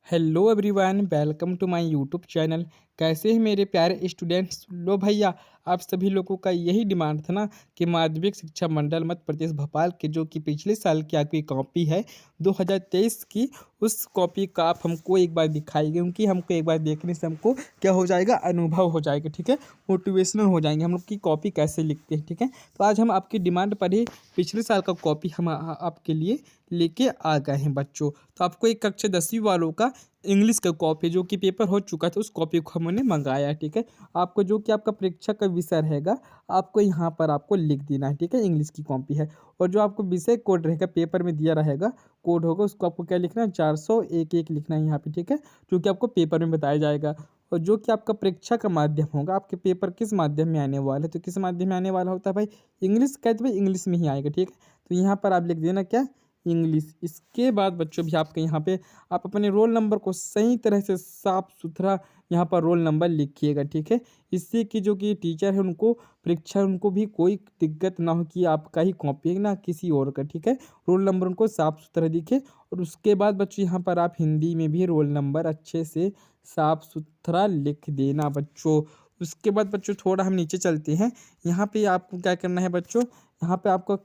Hello everyone, welcome to my YouTube channel. कैसे हैं मेरे प्यारे स्टूडेंट्स। लो भैया, आप सभी लोगों का यही डिमांड था ना कि माध्यमिक शिक्षा मंडल मध्य प्रदेश भोपाल के जो कि पिछले साल की आपकी कॉपी है 2023 की, उस कॉपी का आप हमको एक बार दिखाइए, क्योंकि हमको एक बार देखने से हमको क्या हो जाएगा, अनुभव हो जाएगा। ठीक है, मोटिवेशनल हो जाएंगे हम लोग की कॉपी कैसे लिखते हैं। ठीक है, तो आज हम आपकी डिमांड पर ही पिछले साल का कॉपी हम आपके लिए लेके आ गए हैं बच्चों। तो आपको एक कक्षा 10वीं वालों का इंग्लिश का कॉपी जो कि पेपर हो चुका था, उस कॉपी को हमने मंगाया है। ठीक है, आपको जो कि आपका परीक्षा का विषय रहेगा, आपको यहाँ पर आपको लिख देना है। ठीक है, इंग्लिश की कॉपी है। और जो आपको विषय कोड रहेगा, पेपर में दिया रहेगा कोड होगा, उसको आपको क्या लिखना है, 401 लिखना है यहाँ पे। ठीक है, जो कि आपको पेपर में बताया जाएगा। और जो कि आपका परीक्षा का माध्यम होगा, आपके पेपर किस माध्यम में आने वाला है, तो किस माध्यम में आने वाला होता है भाई, इंग्लिश। कहते भाई इंग्लिश में ही आएगा। ठीक है, तो यहाँ पर आप लिख देना क्या, इंग्लिश। इसके बाद बच्चों भी आपके यहाँ पे आप अपने रोल नंबर को सही तरह से साफ सुथरा यहाँ पर रोल नंबर लिखिएगा। ठीक है, इससे कि जो कि टीचर है उनको परीक्षा उनको भी कोई दिक्कत ना हो कि आपका ही कॉपी है ना किसी और का। ठीक है, रोल नंबर उनको साफ सुथरा दिखे। और उसके बाद बच्चों यहाँ पर आप हिंदी में भी रोल नंबर अच्छे से साफ सुथरा लिख देना बच्चों। उसके बाद बच्चों थोड़ा हम नीचे चलते हैं। यहाँ पे आपको क्या करना है बच्चों, यहाँ पे आपको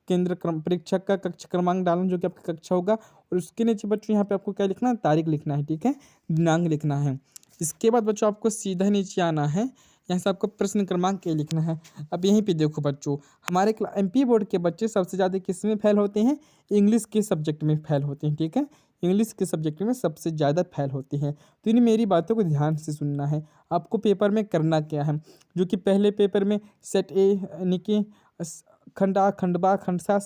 केंद्र क्रम परीक्षक का कक्षा क्रमांक डालना जो कि आपका कक्षा होगा। और उसके नीचे बच्चों यहाँ पे आपको क्या लिखना है, तारीख लिखना है। ठीक है, दिनांक लिखना है। इसके बाद बच्चों आपको सीधा नीचे आना है, यहाँ से आपको प्रश्न क्रमांक लिखना है। अब यहीं पे देखो बच्चों, हमारे एमपी बोर्ड के बच्चे सबसे ज़्यादा किस में फेल होते हैं, इंग्लिश के सब्जेक्ट में फेल होते हैं। ठीक है, इंग्लिश के सब्जेक्ट में सबसे ज़्यादा फेल होते हैं। तो इन मेरी बातों को ध्यान से सुनना है। आपको पेपर में करना क्या है, जो कि पहले पेपर में सेट ए यानी कि खंडा खंडबा खंडसा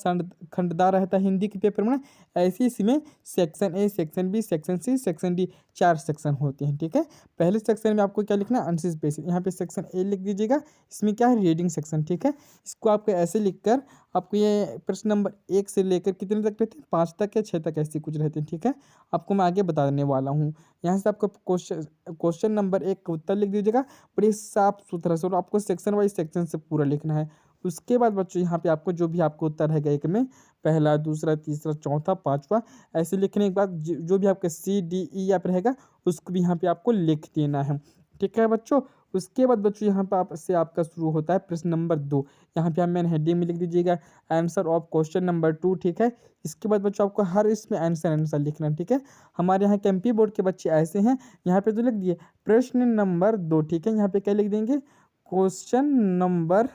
खंडदा रहता है हिंदी के पेपर में ना, ऐसे इसमें section A, section B, section C, section D, 4 section होते हैं। ठीक है, पहले सेक्शन में आपको क्या लिखना है, आंसर बेसिस। यहाँ पे सेक्शन ए लिख दीजिएगा, इसमें क्या है, रीडिंग सेक्शन। ठीक है, इसको आपको ऐसे लिखकर आपको ये प्रश्न नंबर 1 से लेकर कितने तक रहते हैं, 5 तक या 6 तक ऐसे कुछ रहते हैं। ठीक है, आपको मैं आगे बताने वाला हूँ। यहाँ से आपको क्वेश्चन नंबर 1 का उत्तर लिख दीजिएगा बड़ी साफ सुथरा से, और आपको सेक्शन वाइज सेक्शन से पूरा लिखना है। उसके बाद बच्चों यहाँ पे आपको जो भी आपको उत्तर रहेगा, एक में पहला, दूसरा, तीसरा, चौथा, पांचवा, ऐसे लिखने के बाद जो भी आपका सी डी ई आप रहेगा, उसको भी यहाँ पे आपको लिख देना है। ठीक है बच्चों, उसके बाद बच्चों यहाँ पे आपसे आपका शुरू होता है प्रश्न नंबर 2। यहाँ पे आप मैंने हेडिंग में लिख दीजिएगा आंसर ऑफ क्वेश्चन नंबर 2। ठीक है, इसके बाद बच्चों आपको हर इसमें आंसर लिखना है। ठीक है, हमारे यहाँ के एमपी बोर्ड के बच्चे ऐसे हैं, यहाँ पे तो लिख दिए प्रश्न नंबर 2। ठीक है, यहाँ पे क्या लिख देंगे, क्वेश्चन नंबर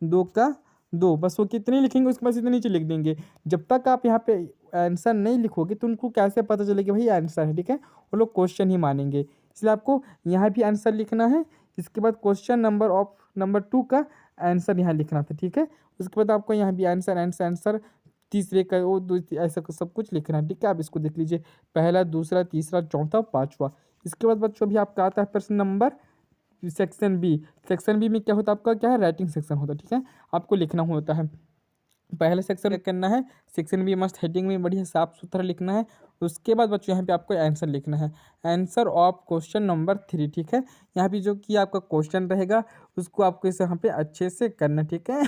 2 का 2, बस वो कितने लिखेंगे उसके बाद इतने नीचे लिख देंगे। जब तक आप यहाँ पे आंसर नहीं लिखोगे तो उनको कैसे पता चलेगा भाई आंसर है। ठीक है, वो लोग क्वेश्चन ही मानेंगे, इसलिए आपको यहाँ भी आंसर लिखना है। इसके बाद क्वेश्चन नंबर ऑफ नंबर 2 का आंसर यहाँ लिखना था। ठीक है, उसके बाद आपको यहाँ भी आंसर आंसर आंसर तीसरे का वो ऐसा सब कुछ लिखना है। ठीक है, आप इसको देख लीजिए, पहला, दूसरा, तीसरा, चौथा, पाँचवा। इसके बाद बच्चों अभी आपका आता है प्रश्न number section B. Section B में क्या होता है, आपका क्या है, राइटिंग सेक्शन होता है। ठीक है, आपको लिखना होता है। पहले सेक्शन करना है, सेक्शन बी मस्त हेडिंग में बढ़िया साफ सुथरा लिखना है। उसके बाद बच्चों यहाँ पे आपको आंसर लिखना है, आंसर ऑफ क्वेश्चन नंबर 3। ठीक है, यहाँ पे जो कि आपका क्वेश्चन रहेगा उसको आपको इसे यहाँ पे अच्छे से करना। ठीक है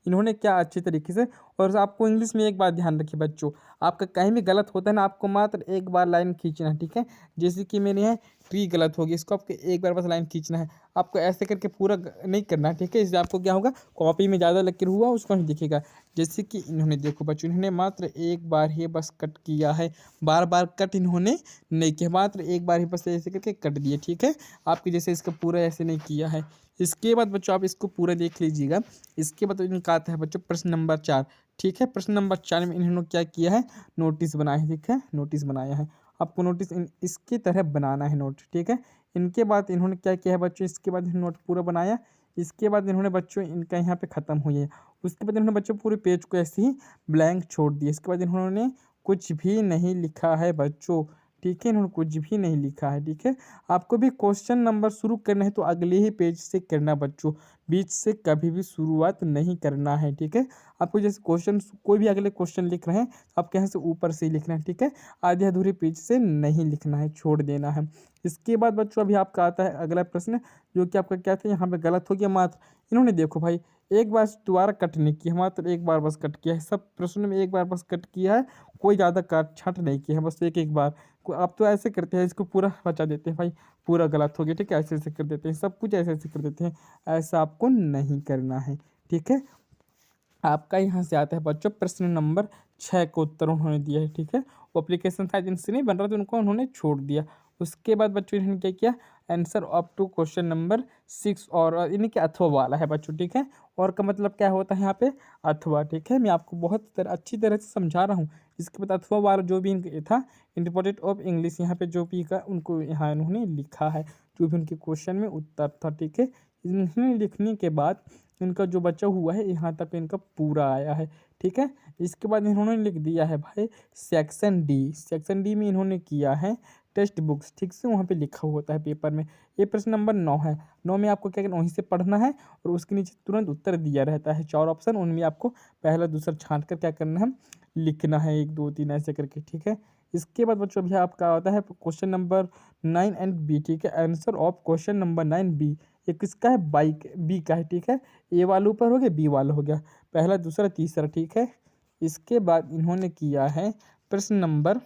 इन्होंने क्या अच्छे तरीके से। और आपको इंग्लिश में एक बात ध्यान रखिए बच्चों, आपका कहीं भी गलत होता है ना, आपको मात्र एक बार लाइन खींचना है। ठीक है, जैसे कि मेरे यहाँ ट्री गलत होगी, इसको आपको एक बार बस लाइन खींचना है, आपको ऐसे करके पूरा नहीं करना है। ठीक है, इससे आपको क्या होगा, कॉपी में ज़्यादा लकीर हुआ उसको नहीं दिखेगा। जैसे कि इन्होंने देखो बच्चों, इन्होंने मात्र एक बार ही बस कट किया है, बार बार कट इन्होंने नहीं किया, मात्र एक बार ही बस ऐसे करके कट दिए। ठीक है, आपकी जैसे इसका पूरा ऐसे नहीं किया है। इसके बाद बच्चों आप इसको पूरा देख लीजिएगा। इसके बाद इनका आता है बच्चों प्रश्न नंबर 4। ठीक है, प्रश्न नंबर 4 में इन्होंने क्या किया है, नोटिस बनाया है। ठीक है, नोटिस बनाया है, आपको नोटिस इसकी तरह बनाना है नोट। ठीक है, इनके बाद इन्होंने क्या किया है बच्चों, इसके बाद नोट पूरा बनाया। इसके बाद इन्होंने बच्चों इनका यहाँ पे ख़त्म हुई है। उसके बाद इन्होंने बच्चों पूरे पेज को ऐसे ही ब्लैंक छोड़ दिया। इसके बाद इन्होंने कुछ भी नहीं लिखा है बच्चों। ठीक है, इन्होंने कुछ भी नहीं लिखा है। ठीक है, आपको भी क्वेश्चन नंबर शुरू करना है तो अगले ही पेज से करना बच्चों, बीच से कभी भी शुरुआत नहीं करना है। ठीक है, आपको जैसे क्वेश्चन कोई भी अगले क्वेश्चन लिख रहे हैं आपके यहाँ से ऊपर से ही लिखना है। ठीक है, आधे अधूरे पेज से नहीं लिखना है, छोड़ देना है। इसके बाद बच्चों अभी आपका आता है अगला प्रश्न, जो कि आपका क्या था, यहाँ पे गलत हो गया मात्र। इन्होंने देखो भाई, एक बार दोबारा कट नहीं किया, मात्र एक बार बस कट किया है, सब प्रश्नों में एक बार बस कट किया है, कोई ज़्यादा काट छाँट नहीं किया है, बस एक बार। आप तो ऐसे करते हैं, इसको पूरा बचा देते हैं भाई, पूरा गलत हो गया, ठीक है, ऐसे कर देते हैं, सब कुछ ऐसे कर देते हैं। ऐसा आपको नहीं करना है, ठीक है। आपका यहाँ से आता है बच्चों प्रश्न नंबर 6 का उत्तर उन्होंने दिया है, ठीक है। वो एप्लीकेशन था जिनसे नहीं बन रहा था, उनको उन्होंने छोड़ दिया। उसके बाद बच्चों इन्होंने क्या किया, answer up to question number 6, और यानी कि अथवा वाला है बच्चों, ठीक है। और का मतलब क्या होता है यहाँ पे, अथवा, ठीक है। मैं आपको बहुत अच्छी तरह से समझा रहा हूँ। इसके बाद अथवा वाला जो भी इनके था, इंडिपेंडेंट ऑफ इंग्लिश, यहाँ पे जो भी का उनको यहाँ इन्होंने लिखा है, जो भी उनके क्वेश्चन में उत्तर था, ठीक है। इन्होंने लिखने के बाद इनका जो बचा हुआ है यहाँ तक इनका पूरा आया है, ठीक है। इसके बाद इन्होंने लिख दिया है भाई सेक्शन डी। सेक्शन डी में इन्होंने किया है टेक्स्ट बुक्स, ठीक से वहाँ पे लिखा होता है पेपर में। ये प्रश्न नंबर 9 है। 9 में आपको क्या करना, वहीं से पढ़ना है, और उसके नीचे तुरंत उत्तर दिया रहता है, 4 ऑप्शन, उनमें आपको पहला दूसरा छांट कर क्या करना है, लिखना है, 1 2 3 ऐसे करके, ठीक है। इसके बाद बच्चों अभी आपका आता है क्वेश्चन नंबर 9 एंड बी, ठीक है। Answer of question number 9 B. ये किसका है, बाइक बी का है, ठीक है। ए वाला ऊपर हो गया, बी वाला हो गया, पहला दूसरा तीसरा, ठीक है। इसके बाद इन्होंने किया है प्रश्न नंबर,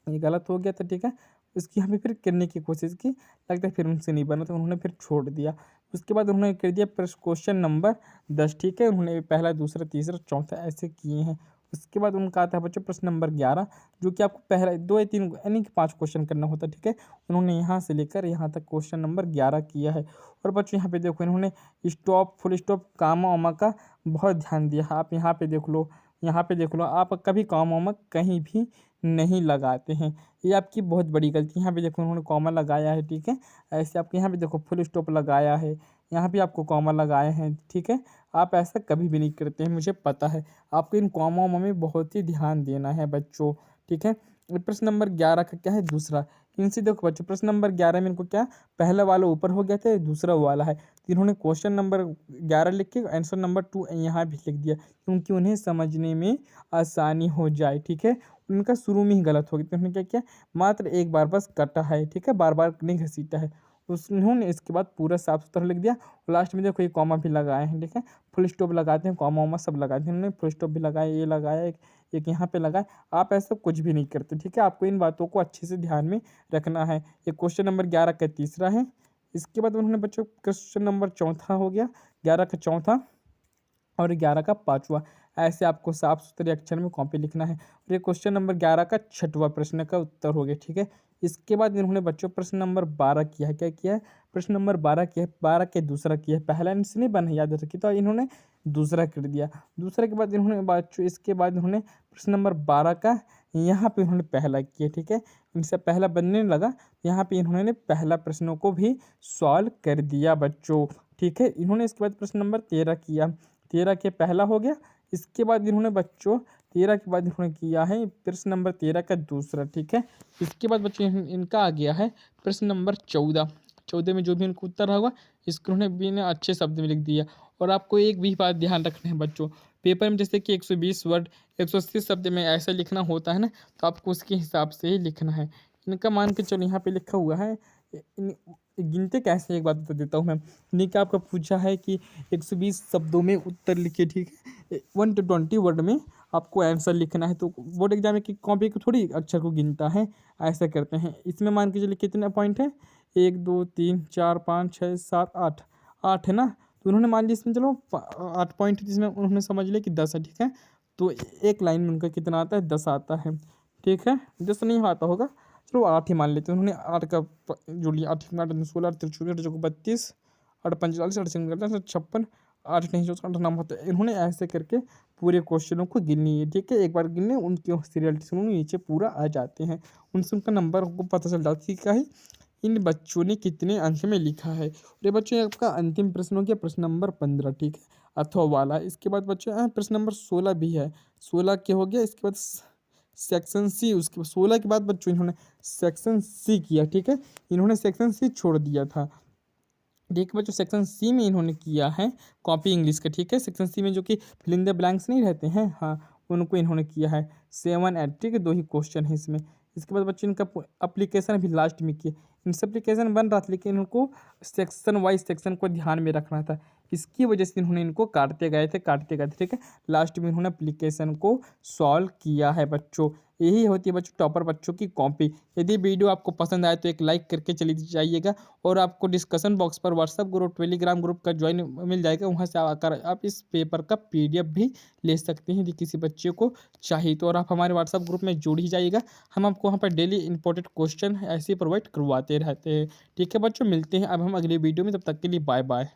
ये गलत हो गया था, ठीक है। उसकी हमें फिर करने की कोशिश की, लगता है फिर उनसे नहीं बना, तो उन्होंने फिर छोड़ दिया। उसके बाद उन्होंने कर दिया क्वेश्चन नंबर 10, ठीक है। उन्होंने पहला दूसरा तीसरा चौथा ऐसे किए हैं। उसके बाद उनका आता है बच्चों प्रश्न नंबर 11, जो कि आपको पहला 2 या 3 यानी कि 5 क्वेश्चन करना होता है, ठीक है। उन्होंने यहाँ से लेकर यहाँ तक क्वेश्चन नंबर 11 किया है। और बच्चों यहाँ पे देखो, इन्होंने स्टॉप, फुल स्टॉप, कामा वामा का बहुत ध्यान दिया है। आप यहाँ पे देख लो, यहाँ पे देख लो, आप कभी कामा वामा कहीं भी नहीं लगाते हैं, ये आपकी बहुत बड़ी गलती। यहाँ पे देखो उन्होंने कॉमा लगाया है, ठीक है। ऐसे आपके यहाँ पे देखो फुल स्टॉप लगाया है, यहाँ पे आपको कॉमा लगाए हैं, ठीक है। आप ऐसा कभी भी नहीं करते हैं, मुझे पता है। आपको इन कॉमा में बहुत ही ध्यान देना है बच्चों, ठीक है। प्रश्न नंबर 11 का क्या है, दूसरा। इनसे देखो बच्चों, प्रश्न नंबर 11 में इनको क्या, पहला वाला ऊपर हो गया था, दूसरा वाला है, तो इन्होंने क्वेश्चन नंबर 11 लिख के आंसर नंबर 2 यहाँ भी लिख दिया, क्योंकि उन्हें समझने में आसानी हो जाए, ठीक है। उनका शुरू में ही गलत हो गया, तो उन्होंने क्या किया, मात्र एक बार बस कटा है, ठीक है, बार बार नहीं घसीटा है। उन्होंने इसके बाद पूरा साफ सुथरा लिख दिया, और लास्ट में देखो ये कॉमा भी लगाए हैं, ठीक है। फुल स्टॉप लगाते हैं, कॉमा वॉमा सब लगाते हैं, उन्होंने फुल स्टॉप भी लगाया, ये लगाया, एक यहाँ पे लगाया। आप ऐसा कुछ भी नहीं करते, ठीक है। आपको इन बातों को अच्छे से ध्यान में रखना है। ये क्वेश्चन नंबर 11 का तीसरा है। इसके बाद उन्होंने बच्चों क्वेश्चन नंबर चौथा हो गया, 11 का चौथा, और 11 का पाँचवा। ऐसे आपको साफ सुथरे अक्षर में कॉपी लिखना है। और ये क्वेश्चन नंबर 11 का छठवां प्रश्न का उत्तर हो गया, ठीक है। इसके बाद इन्होंने बच्चों प्रश्न नंबर 12 किया है, क्या किया है, प्रश्न नंबर 12 किया है, 12 के दूसरा किया है, पहला इनसे नहीं बना, याद रखिए, तो इन्होंने दूसरा कर दिया। दूसरे के बाद इन्होंने बच्चों इसके बाद इन्होंने प्रश्न नंबर 12 का यहाँ पे इन्होंने पहला किया, ठीक है। इनसे पहला बनने लगा, यहाँ पे इन्होंने पहला प्रश्नों को भी सॉल्व कर दिया बच्चों, ठीक है। इन्होंने इसके बाद प्रश्न नंबर 13 किया, 13 के पहला हो गया। इसके बाद इन्होंने बच्चों 13 के बाद इन्होंने किया है प्रश्न नंबर 13 का दूसरा, ठीक है। इसके बाद बच्चों इनका आ गया है प्रश्न नंबर 14। 14 में जो भी इनको उत्तर होगा, इसको उन्होंने बिना अच्छे शब्द में लिख दिया। और आपको एक भी बात ध्यान रखना है बच्चों, पेपर में जैसे कि 120 वर्ड, 180 शब्द में ऐसा लिखना होता है ना, तो आपको उसके हिसाब से ही लिखना है। इनका मान के चलो यहाँ पे लिखा हुआ है, गिनते कैसे, एक बात बता देता हूँ मैं। इन्हीं का आपका पूछा है कि 120 शब्दों में उत्तर लिखिए, ठीक है। 1 to 20 वर्ड में आपको आंसर लिखना है, तो बोर्ड एग्जाम की कॉपी को थोड़ी अक्षर को गिनता है, ऐसा करते हैं। इसमें मान के चलिए कितने पॉइंट है, 1 2 3 4 5 6 7 8, 8 है ना। तो उन्होंने मान लिया इसमें, चलो 8 पॉइंट, जिसमें उन्होंने समझ लिया कि 10 है, ठीक है। तो एक लाइन में उनका कितना आता है, 10 आता है, ठीक है। 10 नहीं आता होगा, चलो 8 ही मान लेते हैं। उन्होंने 8 का जो लिया, 8 8 16 8 चौबीस 8 32 8 45 8 56 8 नहीं 8 नाम होता है। इन्होंने ऐसे करके पूरे क्वेश्चनों को गिन लिए, ठीक है। एक बार गिन लें, उनके सीरियल नीचे पूरा आ जाते हैं, उनसे उनका नंबर को पता चल जाता है कि ही इन बच्चों ने कितने अंक में लिखा है। और ये बच्चों आपका अंतिम प्रश्न हो गया प्रश्न नंबर 15, ठीक है, अथवा वाला। इसके बाद बच्चों प्रश्न नंबर 16 भी है, 16 के हो गया। इसके बाद सेक्शन सी, उसके 16 के बाद बच्चों इन्होंने सेक्शन सी किया, ठीक है। इन्होंने सेक्शन सी छोड़ दिया था, ठीक है बच्चों। सेक्शन सी में इन्होंने किया है कॉपी इंग्लिश का, ठीक है। सेक्शन सी में जो कि फिल इन द ब्लैंक्स नहीं रहते हैं, हाँ, उनको इन्होंने किया है 7 8, ठीक है। 2 ही क्वेश्चन है इसमें। इसके बाद बच्चों इनका अप्लीकेशन भी लास्ट में किया। इनसे अप्लीकेशन बन रहा था, लेकिन इनको सेक्शन वाइज सेक्शन को ध्यान में रखना था। इसकी वजह से इन्होंने इनको काटते गए थे, ठीक है। लास्ट में इन्होंने एप्लीकेशन को सॉल्व किया है बच्चों। यही होती है बच्चों टॉपर बच्चों की कॉपी। यदि वीडियो आपको पसंद आए तो एक लाइक करके चली जाइएगा, और आपको डिस्कशन बॉक्स पर व्हाट्सएप ग्रुप, टेलीग्राम ग्रुप का ज्वाइन मिल जाएगा, वहाँ से आकर आप इस पेपर का पीडीएफ भी ले सकते हैं यदि किसी बच्चे को चाहिए तो। और आप हमारे व्हाट्सएप ग्रुप में जुड़ ही जाइएगा, हम आपको वहाँ पर डेली इंपॉर्टेंट क्वेश्चन ऐसे प्रोवाइड करवाते रहते हैं, ठीक है बच्चों। मिलते हैं अब हम अगली वीडियो में, तब तक के लिए बाय बाय।